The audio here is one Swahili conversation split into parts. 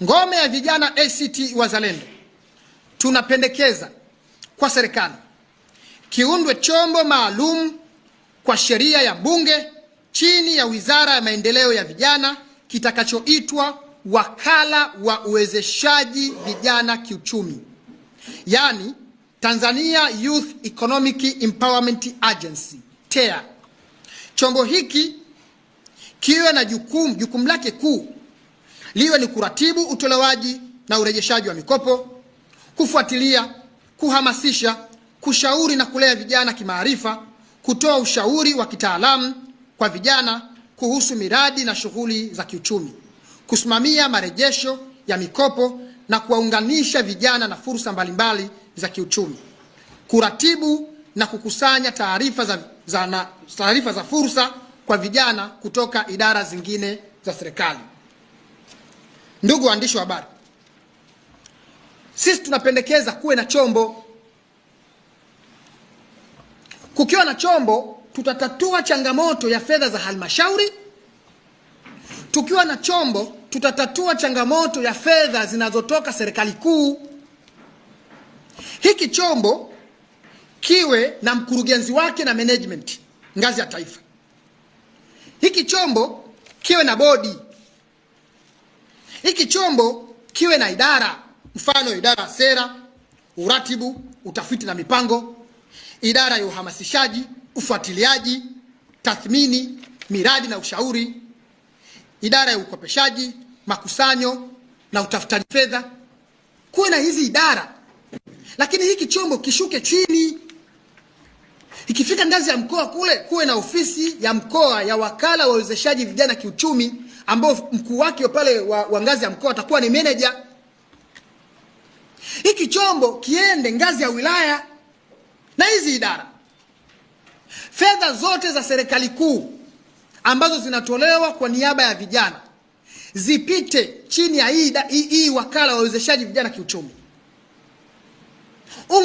Ngome ya vijana ACT Wazalendo tunapendekeza kwa serikali kiundwe chombo maalum kwa sheria ya bunge chini ya Wizara ya Maendeleo ya Vijana kitakachoitwa Wakala wa Uwezeshaji Vijana Kiuchumi, yani Tanzania Youth Economic Empowerment Agency TEA. Chombo hiki kiwe na jukumu lake kuu liwe ni kuratibu utolewaji na urejeshaji wa mikopo, kufuatilia, kuhamasisha, kushauri na kulea vijana kimaarifa, kutoa ushauri wa kitaalamu kwa vijana kuhusu miradi na shughuli za kiuchumi, kusimamia marejesho ya mikopo na kuwaunganisha vijana na fursa mbalimbali za kiuchumi, kuratibu na kukusanya taarifa za fursa kwa vijana kutoka idara zingine za serikali. Ndugu waandishi wa habari, sisi tunapendekeza kuwe na chombo. Kukiwa na chombo, tutatatua changamoto ya fedha za halmashauri. Tukiwa na chombo, tutatatua changamoto ya fedha zinazotoka serikali kuu. Hiki chombo kiwe na mkurugenzi wake na management ngazi ya taifa. Hiki chombo kiwe na bodi. Hiki chombo kiwe na idara, mfano idara ya sera, uratibu, utafiti na mipango, idara ya uhamasishaji, ufuatiliaji, tathmini, miradi na ushauri, idara ya ukopeshaji, makusanyo na utafutaji fedha. Kuwe na hizi idara, lakini hiki chombo kishuke chini. Ikifika ngazi ya mkoa kule, kuwe na ofisi ya mkoa ya Wakala wa Uwezeshaji Vijana Kiuchumi, ambao mkuu wake pale wa ngazi ya mkoa atakuwa ni manager. Hiki chombo kiende ngazi ya wilaya na hizi idara. Fedha zote za serikali kuu ambazo zinatolewa kwa niaba ya vijana zipite chini ya hii Wakala wa Uwezeshaji Vijana Kiuchumi.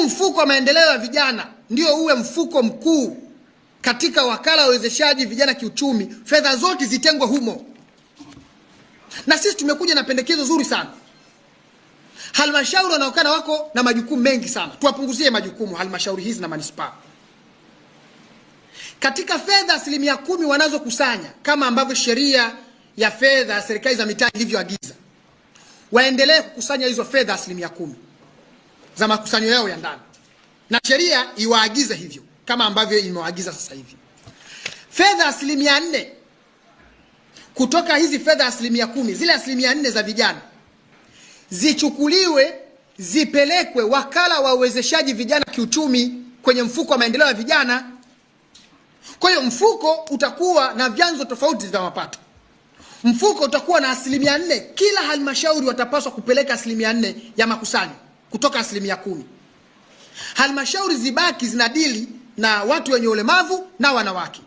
Mfuko wa maendeleo ya vijana ndio uwe mfuko mkuu katika Wakala wa Uwezeshaji Vijana Kiuchumi. Fedha zote zitengwe humo. Na sisi tumekuja na pendekezo zuri sana. Halmashauri wanaokana wako na majukumu mengi sana. Tuwapunguzie majukumu halmashauri hizi na manispaa. Katika fedha 10% wanazokusanya, kama ambavyo sheria ya fedha ya serikali za mitaa ilivyoagiza, waendelee kukusanya hizo fedha 10% za makusanyo yao ya ndani. Na sheria iwaagize hivyo kama ambavyo imewaagiza sasa hivi. Fedha 4% kutoka hizi fedha 10%, zile 4% za vijana zichukuliwe zipelekwe Wakala wa Uwezeshaji Vijana Kiuchumi kwenye mfuko wa maendeleo ya vijana. Kwa hiyo mfuko utakuwa na vyanzo tofauti vya mapato. Mfuko utakuwa na 4%. Kila halmashauri watapaswa kupeleka 4% ya makusanyo kutoka 10%. Halmashauri zibaki zinadili na watu wenye ulemavu na wanawake.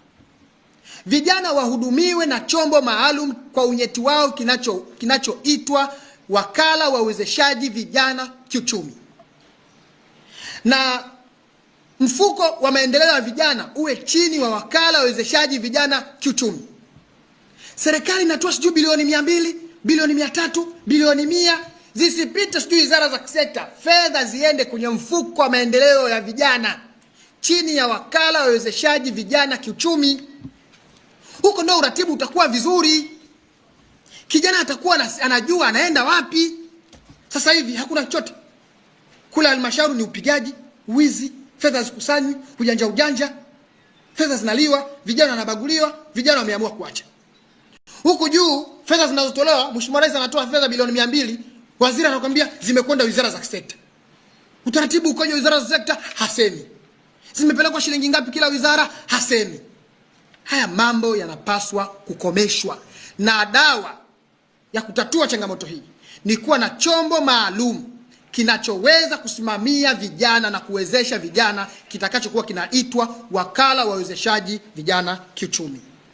Vijana wahudumiwe na chombo maalum kwa unyeti wao kinachoitwa Wakala wa Uwezeshaji Vijana Kiuchumi. Na mfuko wa maendeleo ya vijana uwe chini wa Wakala wa Uwezeshaji Vijana Kiuchumi. Serikali inatoa sijui bilioni 200, bilioni 300, bilioni 100, zisipite sijui wizara za sekta. Fedha ziende kwenye mfuko wa maendeleo ya vijana chini ya Wakala wa Uwezeshaji Vijana Kiuchumi. Huko ndio uratibu utakuwa vizuri. Kijana atakuwa anajua anaenda wapi. Sasa hivi hakuna chochote. Kula halmashauri ni upigaji, wizi, fedha zikusanywi, ujanja, fedha zinaliwa, vijana wanabaguliwa, vijana wameamua kuacha. Huku juu fedha zinazotolewa, Mheshimiwa Rais anatoa fedha bilioni 200, waziri anakuambia zimekwenda wizara za sekta. Utaratibu ukoje wizara za sekta? Hasemi. Zimepelekwa shilingi ngapi kila wizara? Hasemi. Haya mambo yanapaswa kukomeshwa, na dawa ya kutatua changamoto hii ni kuwa na chombo maalum kinachoweza kusimamia vijana na kuwezesha vijana, kitakachokuwa kinaitwa Wakala wa Uwezeshaji Vijana Kiuchumi.